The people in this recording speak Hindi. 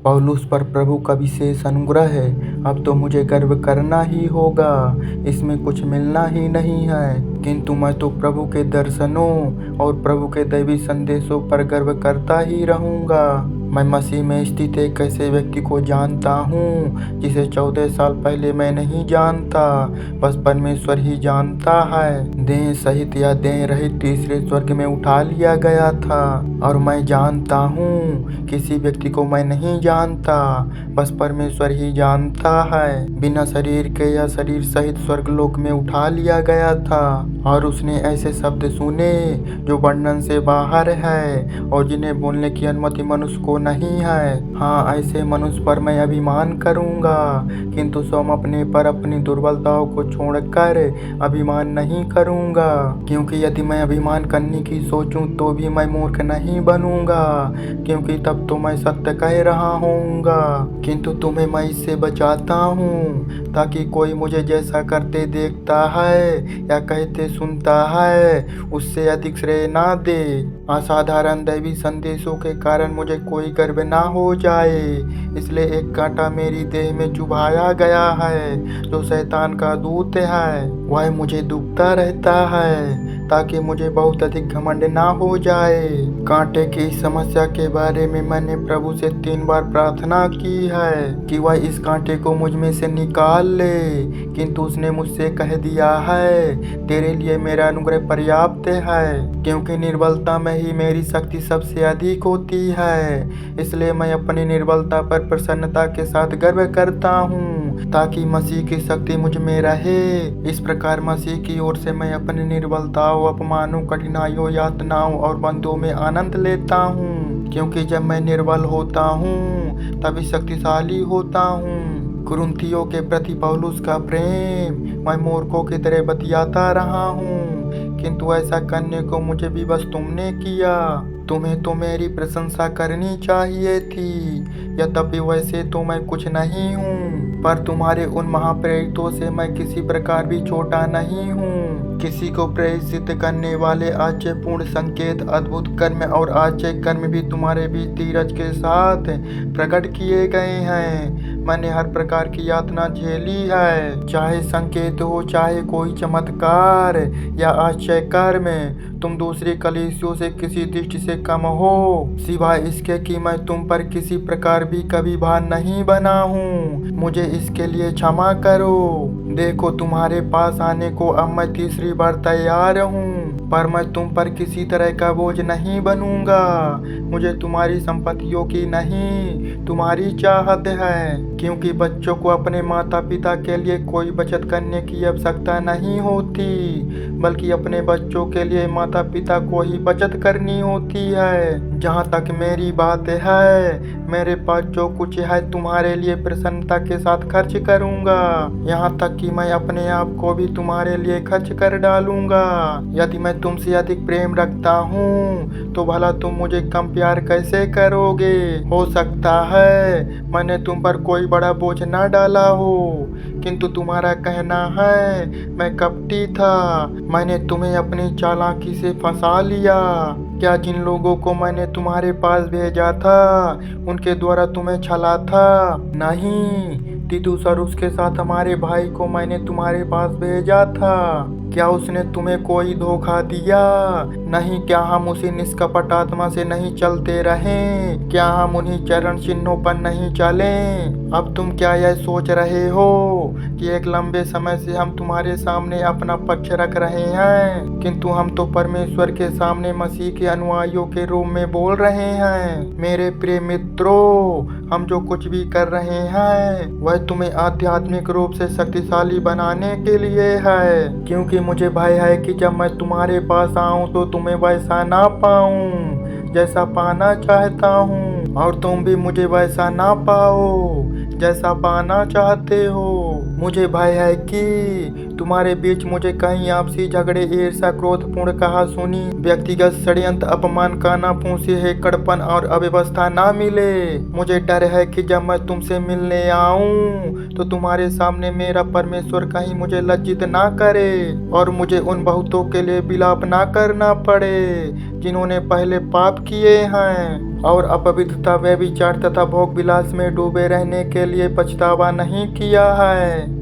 पौलुस पर प्रभु का विशेष अनुग्रह है। अब तो मुझे गर्व करना ही होगा, इसमें कुछ मिलना ही नहीं है। किंतु मैं तो प्रभु के दर्शनों और प्रभु के दैवी संदेशों पर गर्व करता ही रहूंगा। मैं मसीह में स्थित एक ऐसे व्यक्ति को जानता हूँ जिसे 14 साल पहले मैं नहीं जानता, बस परमेश्वर ही जानता है। देह सहित या देह रहित तीसरे स्वर्ग में उठा लिया गया था। और मैं जानता हूँ किसी व्यक्ति को मैं नहीं जानता, बस परमेश्वर ही जानता है। बिना शरीर के या शरीर सहित स्वर्गलोक में उठा लिया गया था। और उसने ऐसे शब्द सुने जो वर्णन से बाहर है और जिन्हें बोलने की अनुमति मनुष्य को नहीं है। हाँ, ऐसे मनुष्य पर मैं अभिमान करूंगा, किंतु स्वयं अपने पर अपनी दुर्बलताओं को छोड़कर अभिमान नहीं करूंगा। क्योंकि यदि मैं अभिमान करने की सोचूं तो भी मैं मूर्ख नहीं बनूंगा, क्योंकि तब तो मैं सत्य कह रहा होऊंगा। किंतु तुम्हें मैं इससे बचाता हूँ ताकि कोई मुझे जैसा करते देखता है या कहते सुनता है उससे अधिक श्रेय ना दे। असाधारण दैवी संदेशों के कारण मुझे कोई गर्व ना हो जाए। इसलिए एक कांटा मेरी देह में चुभाया गया है जो शैतान का दूत है। वह मुझे दुखता रहता है ताकि मुझे बहुत अधिक घमंड ना हो जाए। कांटे की इस समस्या के बारे में मैंने प्रभु से 3 बार प्रार्थना की है कि वह इस कांटे को मुझ में से निकाल ले, किंतु उसने मुझसे कह दिया है, तेरे लिए मेरा अनुग्रह पर्याप्त है, क्योंकि निर्बलता में ही मेरी शक्ति सबसे अधिक होती है। इसलिए मैं अपनी निर्बलता पर प्रसन्नता के साथ गर्व करता हूँ ताकि मसीह की शक्ति मुझ में रहे। इस प्रकार मसीह की ओर से मैं अपनी निर्बलताओं, अपमानों, कठिनाइयों, यातनाओं और बंधुओं में आनंद लेता हूँ, क्योंकि जब मैं निर्बल होता हूँ तभी शक्तिशाली होता हूँ। कुरिन्थियों के प्रति पौलुस का प्रेम। मैं मूर्खों की तरह बतियाता रहा हूँ, किंतु ऐसा करने को मुझे विवश तुमने किया। तुम्हें तो मेरी प्रशंसा करनी चाहिए थी, यद्यपि वैसे तो मैं कुछ नहीं हूँ, पर तुम्हारे उन महाप्रेरितों से मैं किसी प्रकार भी छोटा नहीं हूँ। किसी को प्रेरित करने वाले आश्चर्यपूर्ण संकेत, अद्भुत कर्म और आश्चर्य कर्म भी तुम्हारे बीच धीरज के साथ प्रकट किए गए हैं। मैंने हर प्रकार की यातना झेली है, चाहे संकेत हो, चाहे कोई चमत्कार या आश्चर्य कर्म। तुम दूसरी कलीसियों से किसी दृष्टि से कम हो, सिवाय इसके कि मैं तुम पर किसी प्रकार भी कभी भार नहीं बना हूँ। मुझे इसके लिए क्षमा करो। देखो, तुम्हारे पास आने को अब मैं तीसरी बार तैयार हूँ, पर मैं तुम पर किसी तरह का बोझ नहीं बनूंगा। मुझे तुम्हारी संपत्तियों की नहीं, तुम्हारी चाहत है, क्योंकि बच्चों को अपने माता पिता के लिए कोई बचत करने की आवश्यकता नहीं होती, बल्कि अपने बच्चों के लिए माता पिता को ही बचत करनी होती है। जहाँ तक मेरी बात है, मेरे पास जो कुछ है तुम्हारे लिए प्रसन्नता के साथ खर्च करूंगा, यहाँ तक कि मैं अपने आप को भी तुम्हारे लिए खर्च कर डालूंगा। यदि मैं तुमसे अधिक प्रेम रखता हूँ तो भला तुम मुझे कम प्यार कैसे करोगे। हो सकता है मैंने तुम पर कोई बड़ा बोझ ना डाला हो, किंतु तुम्हारा कहना है मैं कपटी था, मैंने तुम्हें अपनी चालाकी से फंसा लिया। क्या जिन लोगों को मैंने तुम्हारे पास भेजा था उनके द्वारा तुम्हें छला था? नहीं, तीतुस और उसके साथ हमारे भाई को मैंने तुम्हारे पास भेजा था। क्या उसने तुम्हें कोई धोखा दिया? नहीं। क्या हम उसी निष्कपट आत्मा से नहीं चलते रहें? क्या हम उन्हीं चरण चिन्हों पर नहीं चलें? अब तुम क्या यह सोच रहे हो कि एक लंबे समय से हम तुम्हारे सामने अपना पक्ष रख रहे हैं, किंतु हम तो परमेश्वर के सामने मसीह के अनुयायियों के रूप में बोल रहे हैं। मेरे प्रिय मित्रों, हम जो कुछ भी कर रहे हैं वह तुम्हें आध्यात्मिक रूप से शक्तिशाली बनाने के लिए है, क्योंकि मुझे भय है कि जब मैं तुम्हारे पास आऊं तो तुम्हें वैसा ना पाऊं जैसा पाना चाहता हूं, और तुम भी मुझे वैसा ना पाओ जैसा पाना चाहते हो। मुझे भय है कि तुम्हारे बीच मुझे कहीं आपसी झगड़े, ईर्ष्या, क्रोधपूर्ण कहासुनी, व्यक्तिगत षड्यंत्र, अपमान, कानाफूसी, हेकड़पन और अव्यवस्था ना मिले। मुझे डर है कि जब मैं तुमसे मिलने आऊं तो तुम्हारे सामने मेरा परमेश्वर कहीं मुझे लज्जित ना करे और मुझे उन बहुतों के लिए विलाप ना करना पड़े जिन्होंने पहले पाप किए हैं और अपवित्रता, व्यभिचार तथा भोग विलास में डूबे रहने के लिए पछतावा नहीं किया है।